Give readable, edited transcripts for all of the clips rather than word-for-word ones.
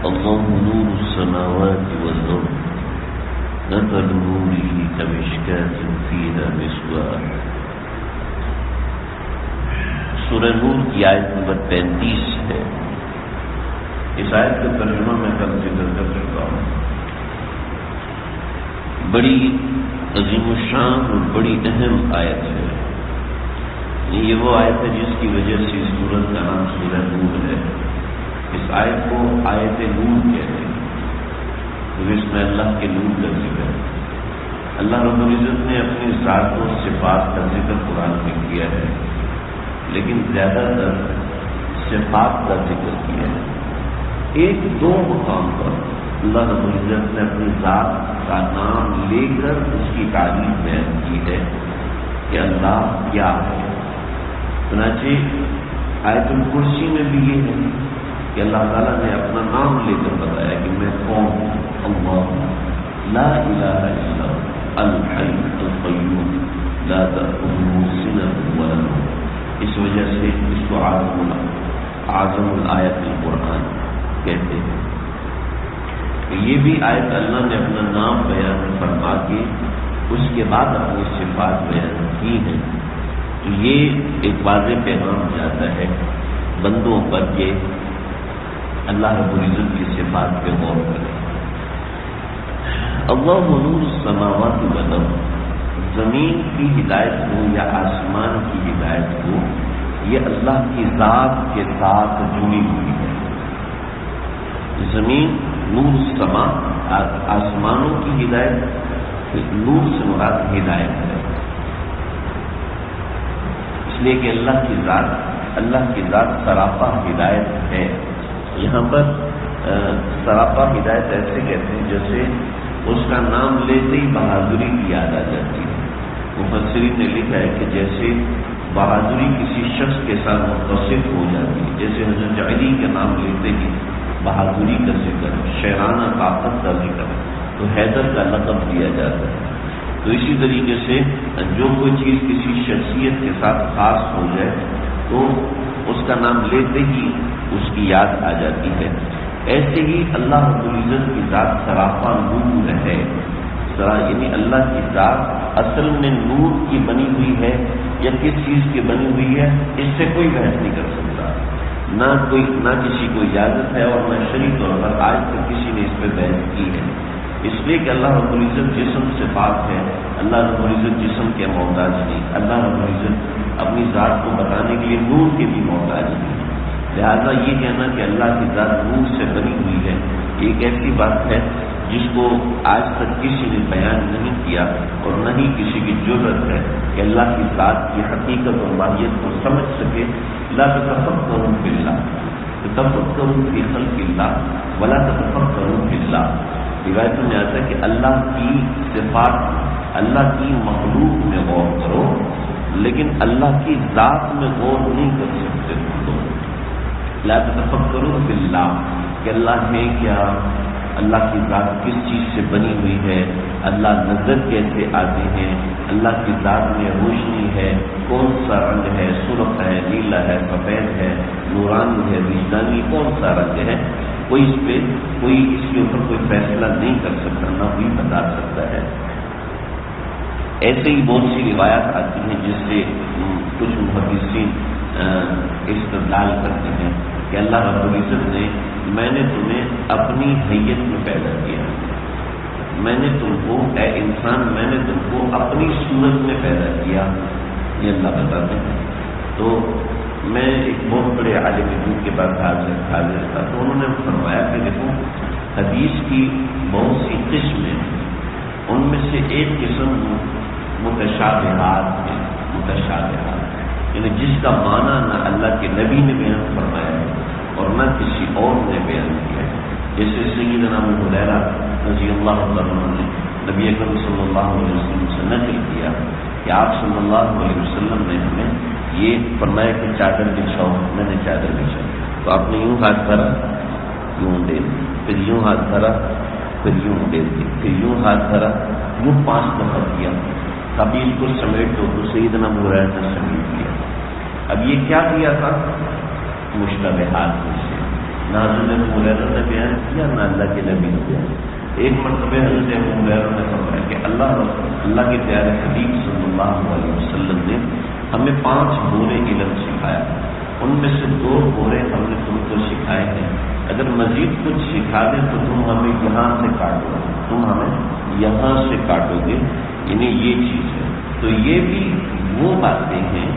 الله نور السماوات والأرض مثل نوره كمشكاة فيها مصباح. سورہ نور کی آیت نمبر 35 ہے. اس آیت کا ترجمہ میں کل ذکر کر چکا ہوں. بڑی عظیم الشان اور بڑی اہم آیت ہے. یہ وہ آیت ہے جس کی وجہ سے اس سورت کا نام سورہ نور ہے. اس آیت کو آیت نور کہتے ہیں کیونکہ اس میں اللہ کے نور کا ذکر ہے. اللہ رب العزت نے اپنی ذات و صفات کا ذکر قرآن میں کیا ہے، لیکن زیادہ تر صفات کا ذکر کیا ہے. ایک دو مقام پر اللہ رب العزت نے اپنی ذات کا نام لے کر اس کی تعریف بیان کی ہے کہ اللہ کیا ہے. چنانچہ آیت الکرسی میں بھی یہ ہے کہ اللہ تعالیٰ نے اپنا نام لے کر بتایا کہ میں کون ہوں. اللہ لا الہ الا الحی القیوم لا تأخذہ سنۃ ولا نوم. اس وجہ سے اس کو اعظم الآیت القرآن کہتے ہیں. یہ بھی آیت اللہ نے اپنا نام بیان فرما کے اس کے بعد اپنی صفات بیان کی ہیں. تو یہ ایک واضح پیغام جاتا ہے بندوں پر کہ اللہ رب العزت کی صفات پہ غور کریں. اللہ نور السماوات والارض، زمین کی ہدایت ہو یا آسمان کی ہدایت ہو، یہ اللہ کی ذات کے ساتھ جڑی ہوئی ہے. زمین نور السما، آسمانوں کی ہدایت، نور سے مراد ہدایت ہے. اس لیے کہ اللہ کی ذات سراپا ہدایت ہے. یہاں پر سراپا ہدایت ایسے کہتے ہیں جیسے اس کا نام لیتے ہی بہادری کی یاد آ جاتی ہے. مفسرین نے لکھا ہے کہ جیسے بہادری کسی شخص کے ساتھ متصف ہو جاتی ہے، جیسے حضرت علی کا نام لیتے ہی بہادری کا ذکر، شیرانہ طاقت کا ذکر، تو حیدر کا لقب دیا جاتا ہے. تو اسی طریقے سے جو کوئی چیز کسی شخصیت کے ساتھ خاص ہو جائے تو اس کا نام لیتے ہی اس کی یاد آ جاتی ہے. ایسے ہی اللہ رب العزت کی ذات سراپا نور ہے. یعنی اللہ کی ذات اصل میں نور کی بنی ہوئی ہے یا کس چیز کی بنی ہوئی ہے، اس سے کوئی بحث نہیں کر سکتا. نہ کسی کو اجازت ہے اور نہ شرعی طور پر آج تک کسی نے اس پہ بحث کی ہے. اس لیے کہ اللہ رب العزت جسم سے پاک ہے. اللہ رب العزت جسم کے محتاج نہیں. اللہ رب العزت اپنی ذات کو بتانے کے لیے نور کے بھی محتاج نہیں. لہذا یہ کہنا کہ اللہ کی ذات نور سے بنی ہوئی ہے، ایک ایسی بات ہے جس کو آج تک کسی نے بیان نہیں کیا اور نہ ہی کسی کی ضرورت ہے کہ اللہ کی ذات کی حقیقت اور ماہیت کو سمجھ سکے. لا تتفکروا فی اللہ، تتفکروا فی خلق اللہ ولا تتفکروا فی اللہ. روایت میں آتا ہے کہ اللہ کی صفات، اللہ کی مخلوق میں غور کرو، لیکن اللہ کی ذات میں غور نہیں کر سکتے تم لوگ. لا تتفکروا فی اللہ کہ اللہ ہے کیا، اللہ کی ذات کس چیز سے بنی ہوئی ہے، اللہ نظر کیسے آتے ہیں، اللہ کی ذات میں روشنی ہے، کون سا رنگ ہے، سرخ ہے، نیلا ہے، سفید ہے، نورانی ہے، وجدانی، کون سا رنگ ہے. کوئی اس کے اوپر کوئی فیصلہ نہیں کر سکتا، نہ کوئی بتا سکتا ہے. ایسے ہی بہت سی روایات آتی ہیں جس سے کچھ محدثین استدلال کرتے ہیں کہ اللہ رب العزت نے میں نے تمہیں اپنی حیت میں پیدا کیا، میں نے تم کو اے انسان میں نے تم کو اپنی صورت میں پیدا کیا، یہ اللہ بتاتے ہیں. تو میں ایک بہت بڑے عالم دین کے پاس حاضر تھا، تو انہوں نے فرمایا کہ دیکھو حدیث کی بہت سی قسمیں ہیں، ان میں سے ایک قسم متشابہات ہے. یعنی جس کا معنی نہ اللہ کے نبی نے بیان فرمایا ہے اور نہ کسی اور نے بیان کیا ہے. جیسے سیدنا ابو ہریرہ رضی اللہ عنہ نے نبی اکرم صلی اللہ علیہ وسلم سے نقل کیا کہ آپ صلی اللہ علیہ وسلم نے ہمیں یہ فرمایا کہ چادر بچھاؤ. میں نے چادر بچھائی تو آپ نے یوں ہاتھ دھرا، یوں ڈیل دی، پھر یوں ہاتھ دھرا، پھر یوں ڈیل دی، پھر یوں ہاتھ دھرا، یوں 5 دفعہ کیا. قبیل کو سمیٹ دو تو سیدنا ابو ہریرہ نے سمیٹ دیا. اب یہ کیا کیا تھا؟ مشتبہات میں سے نہ حضرت ابو ہریرہ نے بیان کیا نہ اللہ کے نبی نے بیان کیا۔ ایک مرتبہ حضرت ابو ہریرہ نے فرمایا کہ اللہ کے پیارے حبیب صلی اللہ علیہ وسلم نے ہمیں 5 بورے علم سکھایا، ان میں سے 2 بورے ہم نے تم کو سکھائے ہیں، اگر مزید کچھ سکھا دیں تو تم ہمیں یہاں سے کاٹو گے، تم ہمیں یہاں سے کاٹو گے، یعنی یہ چیز ہے۔ تو یہ بھی وہ باتیں ہیں،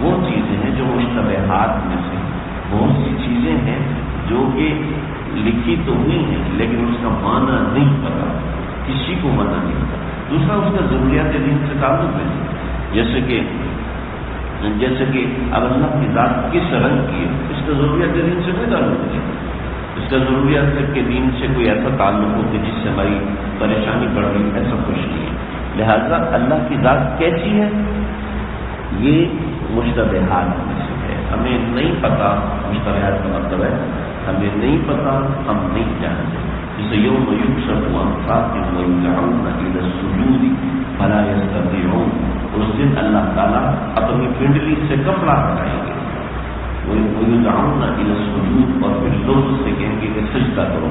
وہ چیزیں ہیں جو مشتبہات میں سے بہت سی چیزیں ہیں جو کہ لکھی تو ہوئی ہیں لیکن اس کا معنی نہیں پتا، کسی کو معنی نہیں پتا۔ دوسرا اس کا ضروریات دین سے تعلق ہے، جیسے کہ اب اللہ کی ذات کس رنگ کی ہے، اس کا ضروریات دین سے کوئی تعلق نہیں، اس کا ضروریات کے دین سے کوئی ایسا تعلق ہو کہ جس سے ہماری پریشانی بڑھ رہی، ایسا کچھ نہیں ہے۔ لہذا اللہ کی ذات کیسی ہے یہ مشتبہات میں سے ہے، ہمیں نہیں پتا۔ مشتبہات کا مطلب ہے ہمیں نہیں پتا، ہم نہیں جانتے۔ جسے یوم یکشف عن ساق ویدعون الی السجود فلا یستطیعون، اس دن اللہ تعالیٰ اپنی پنڈلی سے کپڑا ہٹائیں گے، ویدعون الی السجود، اور پھر لوگ سے کہیں گے کہ سجدہ کرو،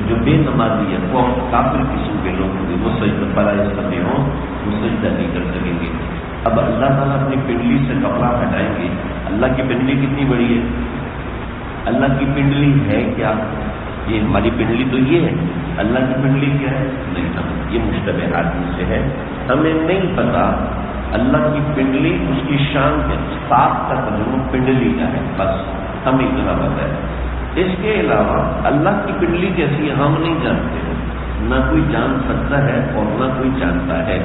جو بے نمازی ہے وہ کافر قسم کے لوگ ہوں گے، وہ سجدہ فلا یستطیعون، وہ سجدہ نہیں کر سکیں گے۔ اب اللہ تعالیٰ اپنی پنڈلی سے کپڑا ہٹائیں گے۔ اللہ کی پنڈلی کتنی بڑی ہے؟ اللہ کی پنڈلی ہے کیا؟ یہ ہماری پنڈلی تو یہ ہے، اللہ کی پنڈلی کیا ہے؟ نہیں ہم یہ مشتبہات میں سے ہے، ہمیں نہیں پتا اللہ کی پنڈلی اس کی شان ہے، 7 کا ترجمہ پنڈلی کا ہے، بس ہمیں اتنا پتا ہے۔ اس کے علاوہ اللہ کی پنڈلی کیسی ہے ہم نہیں جانتے، نہ کوئی جان سکتا ہے اور نہ کوئی جانتا ہے۔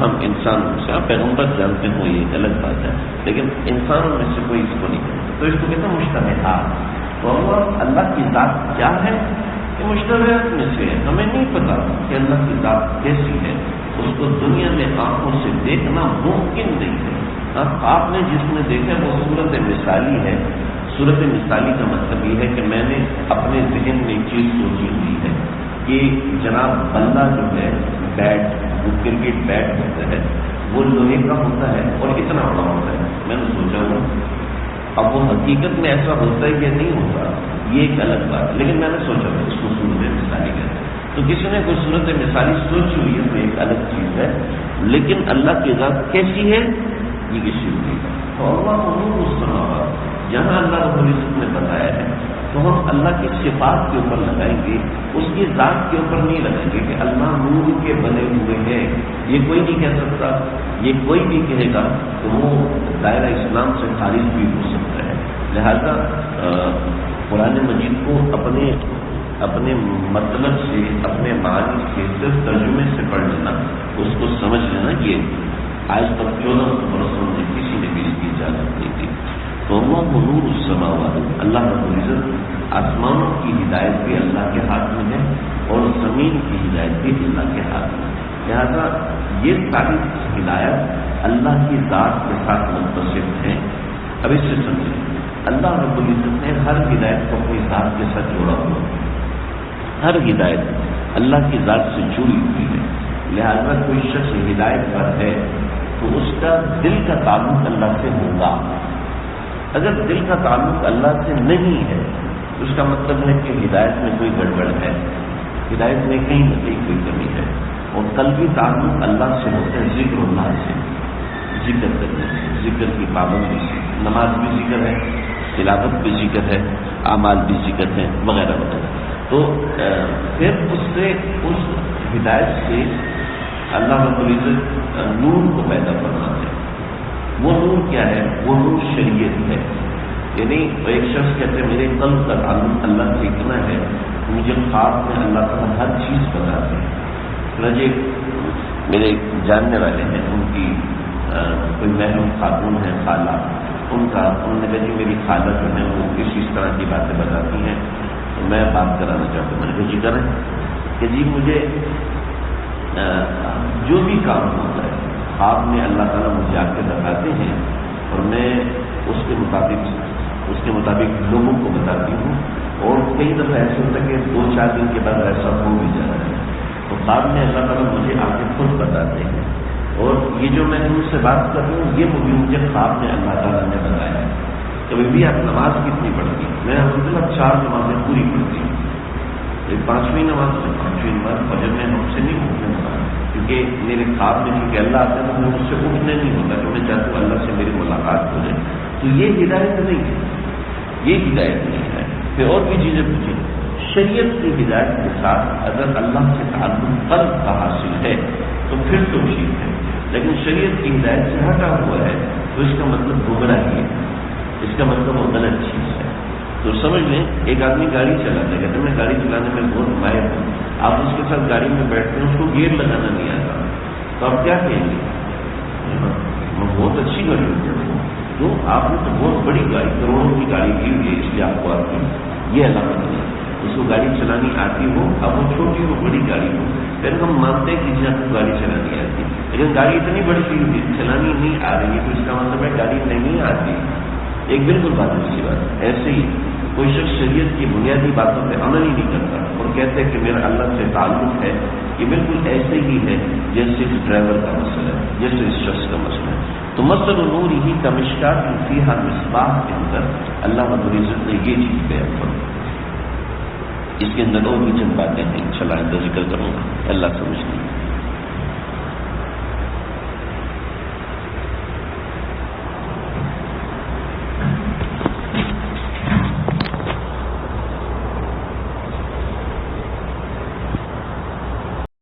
ہم انسان سے پیغمبر جانتے ہوں یہ الگ بات ہے، لیکن انسانوں میں سے کوئی اس کو نہیں جانتا، تو اس کو کہتے ہیں مشتبہات۔ تو اللہ کی ذات کیا ہے یہ مشتبہات میں سے ہے، ہمیں نہیں پتا کہ اللہ کی ذات کیسی ہے، اس کو دنیا میں آنکھوں سے دیکھنا ممکن نہیں ہے۔ آپ نے جس میں دیکھا وہ صورت مثالی ہے۔ صورت مثالی کا مطلب یہ ہے کہ میں نے اپنے ذہن میں چیز سوچی ہوئی ہے کہ جناب بندہ جو ہے بیٹ، وہ کرکٹ بیٹ ہوتا ہے، وہ لوہے کا ہوتا ہے اور اتنا بڑا ہوتا ہے، میں نے سوچا ہوں اب وہ حقیقت میں ایسا ہوتا ہے یا نہیں ہوتا یہ ایک الگ بات ہے، لیکن میں نے سوچا اس کو صورت مثالی کہتے ہیں۔ تو کسی نے کوئی صورت مثالی سوچی ہوئی ہے تو ایک الگ چیز ہے، لیکن اللہ کی ذات کیسی ہے یہ کسی کو نہیں پتا۔ تو اللہ نور السماوات، جہاں اللہ رب العزت نے بتایا ہے تو ہم اللہ کی صفات کے اوپر لگائیں گے، اس کی ذات کے اوپر نہیں لگائیں گے کہ اللہ نور کے بنے ہوئے ہیں۔ یہ کوئی نہیں کہہ سکتا، یہ کوئی بھی کہے گا تو وہ دائرہ اسلام سے خارج بھی ہو سکتا ہے۔ لہذا قرآن مجید کو اپنے مطلب سے، اپنے معنی سے، صرف ترجمے سے پڑھ لینا، اس کو سمجھ لینا، یہ آج تک 1400 برسوں میں کسی نے بھی اس کی اجازت نہیں دی۔ تو اللہ نور السماوات، اللہ رب العزت آسمانوں کی ہدایت بھی اللہ کے ہاتھ میں ہے اور زمین کی ہدایت بھی اللہ کے ہاتھ میں ہے۔ لہذا یہ ساری ہدایت اللہ کی ذات کے ساتھ متصل ہیں۔ اب اس سے سمجھیں، اللہ رب العزت نے ہر ہدایت کو اپنی ذات کے ساتھ جوڑا ہوا، ہر ہدایت اللہ کی ذات سے جڑی ہوئی ہے۔ لہذا کوئی شخص ہدایت پر ہے تو اس کا دل کا تعلق اللہ سے ہوگا۔ اگر دل کا تعلق اللہ سے نہیں ہے تو اس کا مطلب ہے کہ ہدایت میں کوئی گڑبڑ ہے، ہدایت میں کہیں نہ کہیں کوئی کمی ہے۔ اور قلبی تعلق اللہ سے ہوتا ہے ذکر اللہ سے، ذکر کرنے سے، ذکر کی پابندی سے۔ نماز بھی ذکر ہے، تلاوت بھی ذکر ہے، اعمال بھی ذکر ہے، وغیرہ وغیرہ۔ تو پھر اس ہدایت سے اللہ رب العزت نور کو پیدا فرماتے ہیں۔ وہ نور کیا ہے؟ وہ نور شریعت ہے۔ یعنی ایک شخص کہتے ہیں میرے قلب کا تعلق اللہ سے اتنا ہے کہ مجھے خواب میں اللہ تعالیٰ ہر چیز بتاتے ہیں۔ میرے جاننے والے ہیں، ان کی کوئی محروم خاتون ہے، خالہ، انہوں نے کہا جی میری خالہ جو ہے وہ اس طرح کی باتیں بتاتی ہیں تو میں بات کرانا چاہتا ہوں۔ میں نے کہا جی کریں کہ جی مجھے جو بھی کام ہوتا ہے خواب میں اللہ تعالیٰ مجھے آ کے بتاتے ہیں اور میں اس کے مطابق لوگوں کو بتاتی ہوں، اور کئی دفعہ ایسے ہوتا ہے کہ 2-4 دن کے بعد ایسا ہو بھی جاتا ہے۔ تو خواب میں اللہ تعالیٰ مجھے آ کے خود بتاتے ہیں اور یہ جو میں ان سے بات کر رہا ہوں یہ وہ بھی مجھے خواب میں اللہ تعالیٰ نے بتایا ہے. کبھی بھی آپ نماز کتنی پڑھتی؟ میں الحمدللہ 4 نمازیں پوری پڑھتی ہوں. ایک 5ویں نماز سے 5ویں نماز فجر میں ہم سے نہیں اٹھنے ہوتا، کیونکہ میرے خواب میں کہ اللہ آتا ہے تو مجھ سے اٹھنے نہیں ہوتا کہ میں چاہتا ہوں اللہ سے میری ملاقات ہو جائے. تو یہ ہدایت نہیں ہے، یہ ہدایت نہیں ہے. پھر اور بھی چیزیں پوچھیں. شریعت کی ہدایت کے ساتھ اگر اللہ سے تعلق قلب کا حاصل ہے تو پھر تو ٹھیک ہے، لیکن شریعت کی ہدایت سے ہٹا ہوا ہے تو اس کا مطلب گمراہی ہے، اس کا مطلب وہ غلط چیز ہے. تو سمجھ لیں ایک آدمی گاڑی چلاتا ہے، کہتے ہیں میں گاڑی چلانے میں بہت ماہر ہوں. آپ اس کے ساتھ گاڑی میں بیٹھتے ہیں، اس کو گیئر لگانا نہیں آتا تو آپ کیا کہیں گے؟ میں بہت اچھی گاڑی ہوں. تو آپ نے تو بہت بڑی گاڑی، کروڑوں کی گاڑی کی ہوئی ہے، اس لیے آپ کو آتی یہ علامت نہیں. اس کو گاڑی چلانی آتی ہو، اب وہ چھوٹی ہو بڑی گاڑی ہو، پھر ہم مانتے ہیں کہ جی آپ کو گاڑی چلانی آتی ہے، لیکن گاڑی اتنی بڑی چیز چلانی نہیں آ رہی ہے تو اس کا مطلب ہے گاڑی نہیں آتی. ایک بالکل بات اچھی بات. ایسے ہی کوئی شخص شریعت کی بنیادی باتوں پہ عمل ہی نہیں کرتا اور کہتے ہیں کہ میرا اللہ سے تعلق ہے، یہ بالکل ایسے ہی ہے جیسے اس ڈرائیور کا مسئلہ ہے، جیسے اس شخص کا مسئلہ ہے. تو مثل نور ہی کا مشکات فیہا مصباح کے اندر اللہ رب العزت نے یہ چیز بیان فرمائی. اس کے اندر اور بھی چند باتیں ہیں، انشاءاللہ ذکر کروں گا، اللہ سمجھ لیجیے.